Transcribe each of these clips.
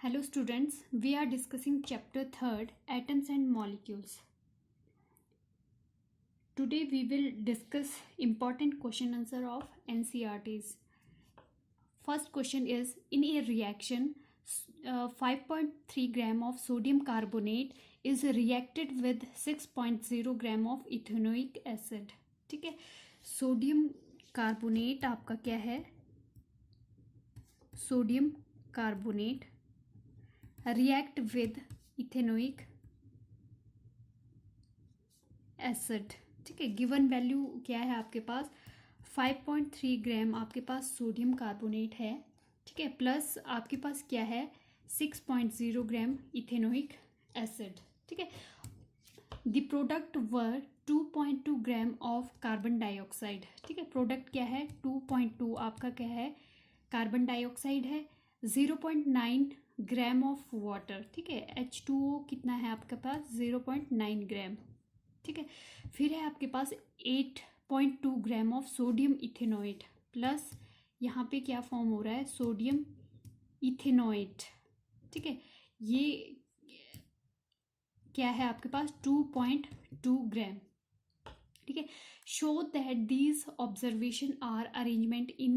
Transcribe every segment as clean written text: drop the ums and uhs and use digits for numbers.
Hello students, we are discussing chapter 3rd Atoms and Molecules. Today we will discuss important question answer of NCERTs. First question is, in a reaction 5.3 gram of sodium carbonate is reacted with 6.0 gram of ethanoic acid. ठीक है, sodium carbonate आपका क्या है, sodium carbonate react with ethanoic acid. ठीक है, given value क्या है आपके पास, 5.3 ग्राम आपके पास सोडियम कार्बोनेट है. ठीक है, प्लस आपके पास क्या है, 6.0 ग्राम इथेनोइक एसिड. ठीक है, the product were 2.2 gram of carbon dioxide. ठीक है, प्रोडक्ट क्या है, 2.2 आपका क्या है, कार्बन डाइऑक्साइड है, 0.9 ग्राम ऑफ वाटर. ठीक है, H2O कितना है आपके पास, 0.9 ग्राम. ठीक है, फिर है आपके पास 8.2 gram of sodium ethanoate, plus यहाँ पे क्या फॉर्म हो रहा है, सोडियम इथेनोएट. ठीक है, ये क्या है आपके पास, 2.2 ग्राम. ठीक है, show that these observation are arrangement in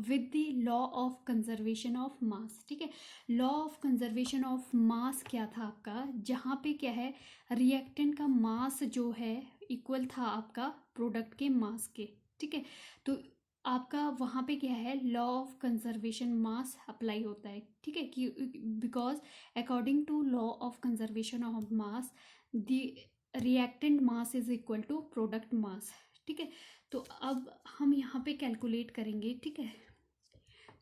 with the law of conservation of mass. ठीक है, law of conservation of mass क्या था आपका, जहाँ पे क्या है, रिएक्टेंट का मास जो है इक्वल था आपका प्रोडक्ट के मास के. ठीक है, तो आपका वहाँ पे क्या है, law of conservation mass apply होता है. ठीक है, कि because according to law of conservation of mass the reactant mass is equal to product mass. ठीक है, तो अब हम यहाँ पे कैलकुलेट करेंगे. ठीक है,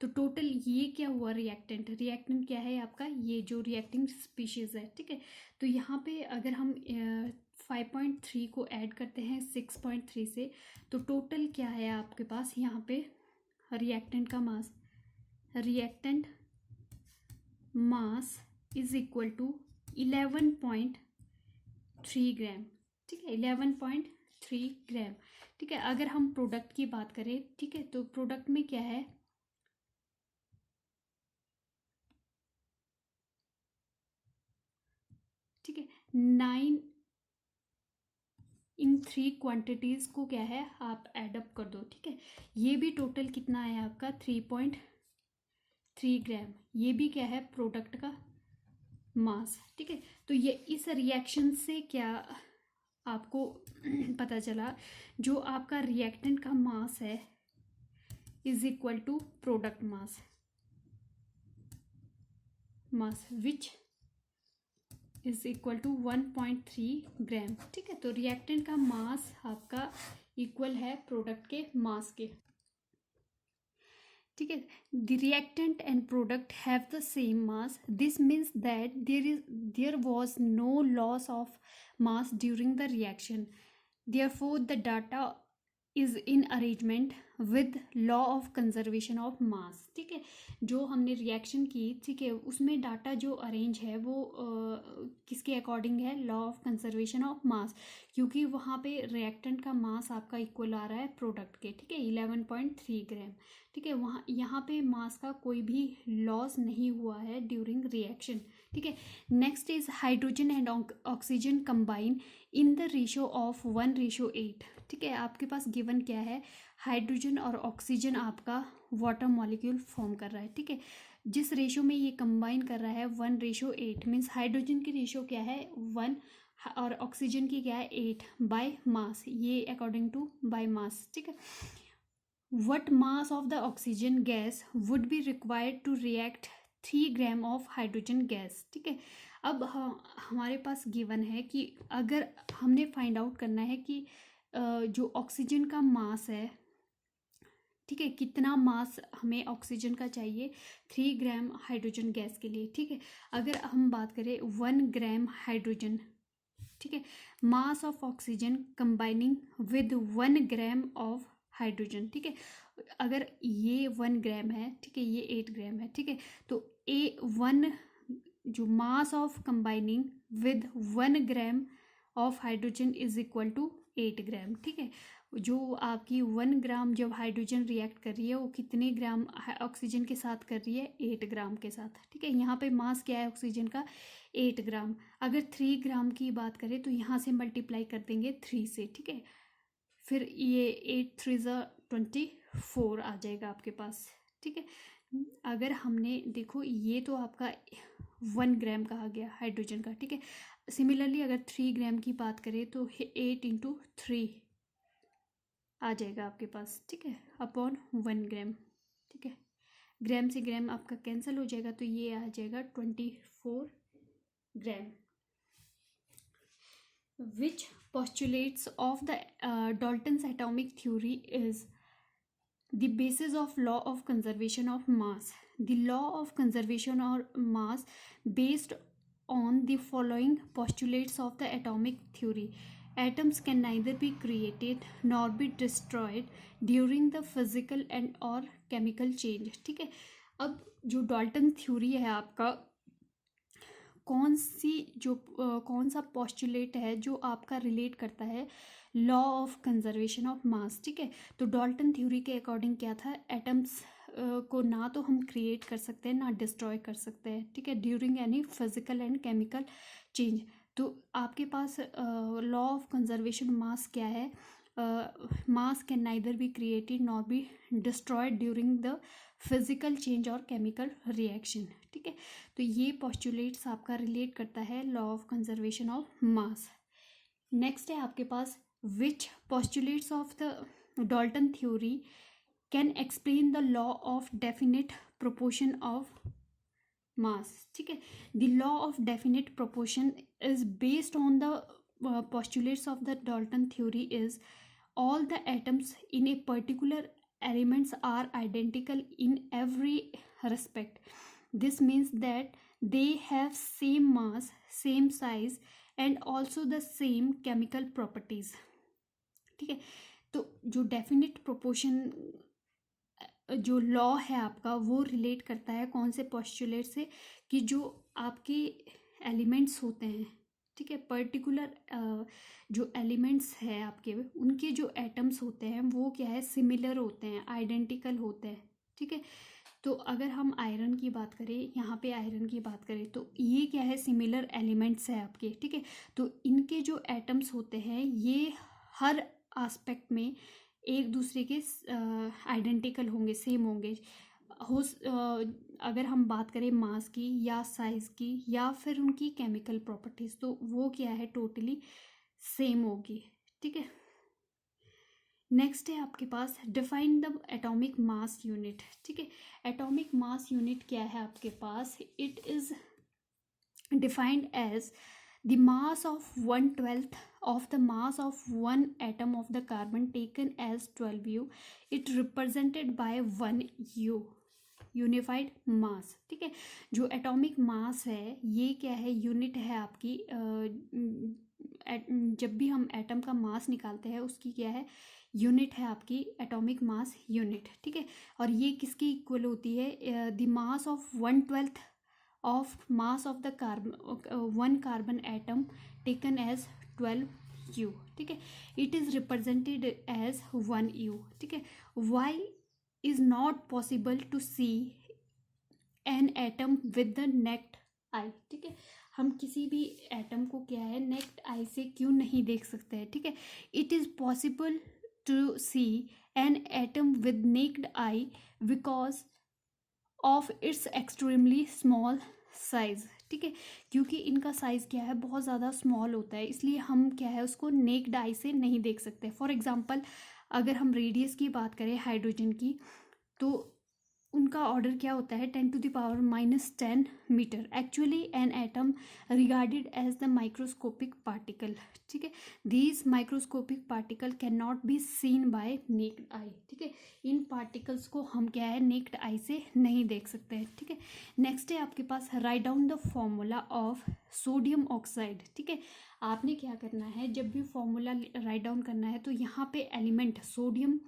तो टोटल ये क्या हुआ, रिएक्टेंट, रिएक्टेंट क्या है आपका, ये जो रिएक्टिंग स्पीशीज है. ठीक है, तो यहाँ पे अगर हम 5.3 को ऐड करते हैं 6.3 से, तो टोटल क्या है आपके पास यहाँ पे, रिएक्टेंट का mass, reactant mass is equal to 11.3 gram. ठीक है, 11.3 ग्राम. ठीक है, अगर हम प्रोडक्ट की बात करें, ठीक है, तो प्रोडक्ट में क्या है, ठीक है, 9 इन 3 क्वांटिटीज को क्या है आप एडअप कर दो. ठीक है, ये भी टोटल कितना है आपका, 3.3 ग्राम. ये भी क्या है, प्रोडक्ट का मास. ठीक है, तो ये इस रिएक्शन से क्या आपको पता चला, जो आपका रिएक्टेंट का मास है is equal to product mass, mass which is equal to 1.3 gram. ठीक है, तो रिएक्टेंट का मास आपका इक्वल है प्रोडक्ट के मास के. ठीक है, the reactant and product have the same mass. This means that there was no loss of mass during the reaction. Therefore the data is in arrangement with law of conservation of mass. ठीक है, जो हमने reaction की, ठीक है, उसमें data जो arrange है वो किसके अकॉर्डिंग है, लॉ ऑफ कंजर्वेशन ऑफ मास, क्योंकि वहाँ पे रिएक्टेंट का मास आपका इक्वल आ रहा है प्रोडक्ट के. ठीक है, 11.3 ग्राम. ठीक है, वहाँ यहाँ पे मास का कोई भी लॉस नहीं हुआ है ड्यूरिंग रिएक्शन. ठीक है, next is hydrogen and oxygen combine in the ratio of 1:8. ठीक है, आपके पास गिवन क्या है, हाइड्रोजन और ऑक्सीजन आपका वाटर मॉलिक्यूल फॉर्म कर रहा है. ठीक है, जिस रेशो में ये कंबाइन कर रहा है 1:8, मीन्स हाइड्रोजन की रेशो क्या है 1 और ऑक्सीजन की क्या है 8 बाय मास, ये अकॉर्डिंग टू बाय मास. ठीक है, what mass of the oxygen gas would be required to react 3 gram of hydrogen gas. ठीक है, अब हमारे पास गिवन है कि अगर हमने फाइंड आउट करना है कि जो ऑक्सीजन का मास है, ठीक है, कितना मास हमें ऑक्सीजन का चाहिए 3 ग्राम हाइड्रोजन गैस के लिए. ठीक है, अगर हम बात करें 1 ग्राम हाइड्रोजन, ठीक है, mass of oxygen combining with 1 gram of hydrogen. ठीक है, अगर ये 1 ग्राम है, ठीक है, ये 8 ग्राम है. ठीक है, तो A1 जो mass of combining with 1 gram of hydrogen is equal to 8 gram. ठीक है, जो आपकी 1 ग्राम जब हाइड्रोजन रिएक्ट कर रही है वो कितने ग्राम ऑक्सीजन के साथ कर रही है, 8 ग्राम के साथ। ठीक है, यहाँ पे मास क्या है ऑक्सीजन का, 8 ग्राम। अगर 3 ग्राम की बात करें तो यहाँ से मल्टीप्लाई कर देंगे 3 से। ठीक है, फिर ये 8 3 24 आ जाएगा आपके पास। ठीक है, अगर हमने देखो ये तो आपका 1 ग्राम का आ गया हाइड्रोजन का। ठीक है, सिमिलरली अगर 3 ग्राम की बात करें तो 8 × 3 आ जाएगा आपके पास। ठीक है, अपॉन 1 ग्राम। ठीक है, ग्राम से ग्राम आपका कैंसिल हो जाएगा तो ये आ जाएगा 24 ग्राम। Which postulates of the Dalton's atomic theory is the basis of law of conservation of mass. The law of conservation of mass based on the following postulates of the atomic theory. Atoms can neither be created nor be destroyed during the physical and or chemical change. ठीक है, अब जो Dalton theory है आपका कौन सा postulate है जो आपका रिलेट करता है law of conservation of mass. ठीक है, तो डाल्टन थ्योरी के अकॉर्डिंग क्या था, एटम्स को ना तो हम क्रिएट कर सकते हैं ना डिस्ट्रॉय कर सकते हैं। ठीक है, during any physical and chemical change. तो आपके पास लॉ ऑफ कंजर्वेशन मास क्या है, mass can neither be created nor be destroyed during the physical change और केमिकल रिएक्शन। ठीक है, तो ये पॉस्टुलेट्स आपका रिलेट करता है law of conservation of mass. Next है आपके पास which postulates of the Dalton theory can explain the law of definite proportion of mass. ठीक है, the law of definite proportion is based on the postulates of the Dalton theory is all the atoms in a particular elements are identical in every respect. This means that they have same mass, same size and also the same chemical properties. ठीक है, तो जो definite proportion जो law है आपका वो relate करता है कौन से पोस्टुलेट से, कि जो आपके एलिमेंट्स होते हैं, ठीक है, पर्टिकुलर जो एलिमेंट्स है आपके उनके जो एटम्स होते हैं वो क्या है, सिमिलर होते हैं, आइडेंटिकल होते हैं। ठीक है, तो अगर हम आयरन की बात करें, यहाँ पे आयरन की बात करें तो ये क्या है, सिमिलर एलिमेंट्स है आपके। ठीक है, तो इनके जो एटम्स होते हैं ये हर आस्पेक्ट में एक दूसरे के आइडेंटिकल होंगे, सेम होंगे। अगर हम बात करें मास की या साइज़ की या फिर उनकी केमिकल प्रॉपर्टीज़ तो वो क्या है, टोटली सेम होगी। ठीक है, नेक्स्ट है आपके पास define the atomic mass unit. ठीक है, एटॉमिक मास यूनिट क्या है आपके पास, it is defined as the mass of 1/12 of the mass of one atom of the carbon taken as 12U. It represented by 1U unified mass. ठीक है, जो atomic mass है ये क्या है, यूनिट है आपकी। जब भी हम एटम का मास निकालते हैं उसकी क्या है, यूनिट है आपकी एटॉमिक मास यूनिट। ठीक है, और ये किसकी इक्वल होती है, the mass of 1/12 of mass of the one carbon atom taken as 12U. ठीक है, it is represented as 1U. ठीक है, why is not possible to see an atom with the naked eye. ठीक है, हम किसी भी एटम को क्या है, नेक्ड आई से क्यों नहीं देख सकते हैं। ठीक है, it is possible to see an atom with naked eye because of its extremely small size. ठीक है, क्योंकि इनका साइज़ क्या है, बहुत ज़्यादा स्मॉल होता है, इसलिए हम क्या है उसको नेक्ड आई से नहीं देख सकते। फॉर एग्जांपल अगर हम रेडियस की बात करें हाइड्रोजन की तो उनका ऑर्डर क्या होता है, 10⁻⁻10 meter. Actually an atom regarded as the microscopic particle. ठीक है, these microscopic particle can not be seen by naked eye. ठीक है, इन पार्टिकल्स को हम क्या है, नेक्ड आई से नहीं देख सकते हैं। ठीक है, नेक्स्ट है आपके पास write down the formula of sodium oxide. ठीक है, आपने क्या करना है, जब भी फॉर्मूला राइट डाउन करना है तो यहाँ पे एलिमेंट सोडियम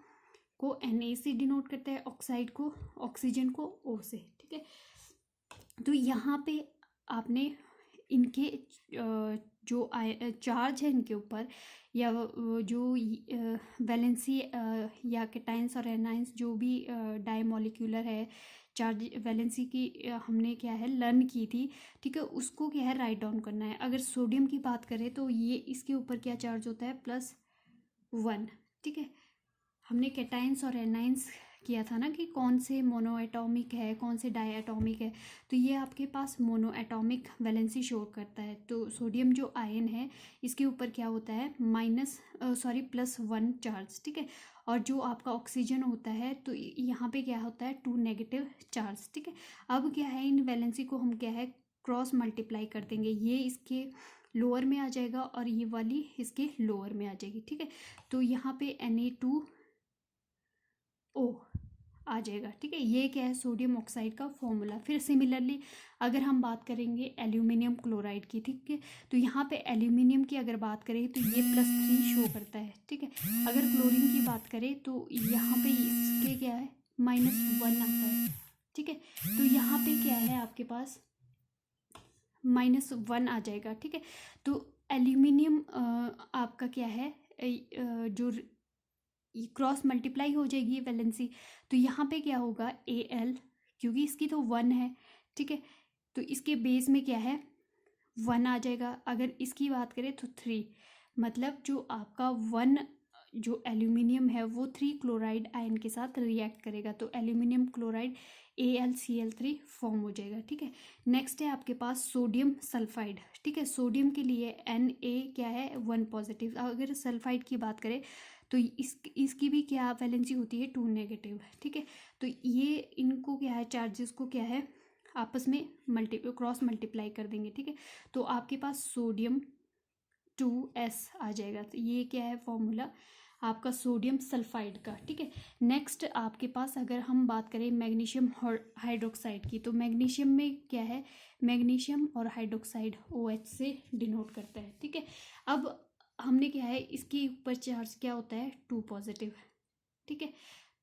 को Na से डिनोट करते हैं, ऑक्साइड को, ऑक्सीजन को O से। ठीक है, तो यहाँ पे आपने इनके जो चार्ज है इनके ऊपर, या जो वैलेंसी या कैटाइंस और एनाइंस जो भी डायमोलिक्यूलर है, चार्ज वैलेंसी की हमने क्या है लर्न की थी, ठीक है, उसको क्या है राइट डाउन करना है। अगर सोडियम की बात करें तो ये इसके ऊपर क्या चार्ज होता है, +1, ठीक है। हमने कैटाइंस और एनाइंस किया था ना कि कौन से मोनो एटॉमिक है, कौन से डाई एटॉमिक है, तो ये आपके पास मोनो एटॉमिक वैलेंसी शो करता है। तो सोडियम जो आयन है इसके ऊपर क्या होता है +1 चार्ज, ठीक है। और जो आपका ऑक्सीजन होता है तो यहाँ पे क्या होता है 2 नेगेटिव चार्ज, ठीक है। अब क्या है, इन वैलेंसी को हम क्या है क्रॉस मल्टीप्लाई कर देंगे, ये इसके लोअर में आ जाएगा और ये वाली इसके लोअर में आ जाएगी, ठीक है। तो यहाँ पे Na2O आ जाएगा, ठीक है। ये क्या है सोडियम ऑक्साइड का फॉर्मूला। फिर सिमिलरली अगर हम बात करेंगे एल्यूमिनियम क्लोराइड की, ठीक है, तो यहाँ पे एल्यूमिनियम की अगर बात करें तो ये +3 शो करता है, ठीक है। अगर क्लोरीन की बात करें तो यहाँ पे इसके क्या है -1 आता है, ठीक है। तो यहाँ पे क्या है आपके पास -1 आ जाएगा, ठीक है। तो एल्यूमिनियम आपका क्या है जो क्रॉस मल्टीप्लाई हो जाएगी वैलेंसी, तो यहाँ पे क्या होगा Al, क्योंकि इसकी तो 1 है, ठीक है, तो इसके बेस में क्या है 1 आ जाएगा। अगर इसकी बात करें तो 3, मतलब जो आपका 1 जो एल्यूमिनियम है वो 3 क्लोराइड आयन के साथ रिएक्ट करेगा, तो एल्यूमिनियम क्लोराइड AlCl3 फॉर्म हो जाएगा, ठीक है। नेक्स्ट है आपके पास सोडियम सल्फाइड, ठीक है। सोडियम के लिए Na क्या है 1 पॉजिटिव। अगर सल्फाइड की बात करें तो इसकी भी क्या वैलेंसी होती है 2 नेगेटिव, ठीक है। तो ये इनको क्या है चार्जेस को क्या है आपस में क्रॉस मल्टीप्लाई कर देंगे, ठीक है। तो आपके पास सोडियम 2S आ जाएगा। तो ये क्या है फॉर्मूला आपका सोडियम सल्फाइड का, ठीक है। नेक्स्ट आपके पास अगर हम बात करें मैग्नीशियम हाइड्रोक्साइड की, तो मैग्नीशियम में क्या है मैग्नीशियम और हाइड्रोक्साइड OH से डिनोट करता है, ठीक है। अब हमने क्या है इसके ऊपर चार्ज क्या होता है 2 पॉजिटिव, ठीक है।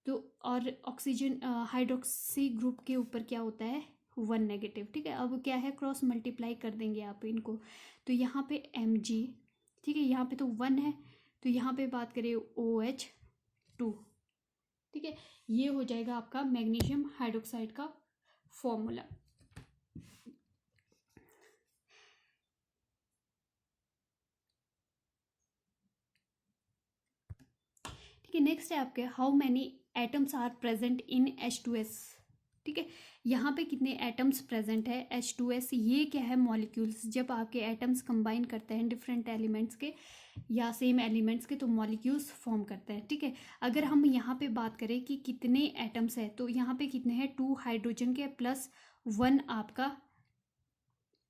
तो और ऑक्सीजन हाइड्रोक्सी ग्रुप के ऊपर क्या होता है 1 नेगेटिव, ठीक है। अब क्या है क्रॉस मल्टीप्लाई कर देंगे आप इनको, तो यहाँ पे Mg, ठीक है, यहाँ पे तो 1 है, तो यहाँ पे बात करें OH2, ठीक है। ये हो जाएगा आपका मैग्नीशियम हाइड्रोक्साइड का फॉर्मूला। ठीक है, नेक्स्ट है आपके how many atoms are present in H2S, ठीक है। यहाँ पे कितने एटम्स प्रेजेंट है H2S, ये क्या है मॉलिक्यूल्स। जब आपके एटम्स कंबाइन करते हैं डिफरेंट एलिमेंट्स के या सेम एलिमेंट्स के तो मॉलिक्यूल्स फॉर्म करते हैं, ठीक है। अगर हम यहाँ पे बात करें कि कितने एटम्स है तो यहाँ पे कितने हैं 2 हाइड्रोजन के +1 आपका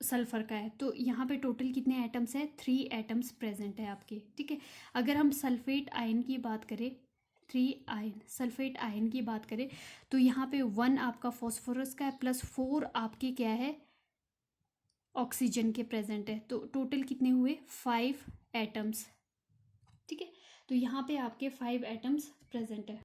सल्फर का है, तो यहाँ पे टोटल कितने एटम्स है 3 एटम्स प्रेजेंट है आपके, ठीक है। अगर हम सल्फेट आयन की बात करें 3 आयन सल्फेट आयन की बात करें तो यहाँ पे 1 आपका फॉस्फोरस का है +4 आपके क्या है ऑक्सीजन के प्रेजेंट है, तो टोटल कितने हुए 5 एटम्स, ठीक है। तो यहाँ पे आपके 5 एटम्स प्रेजेंट है।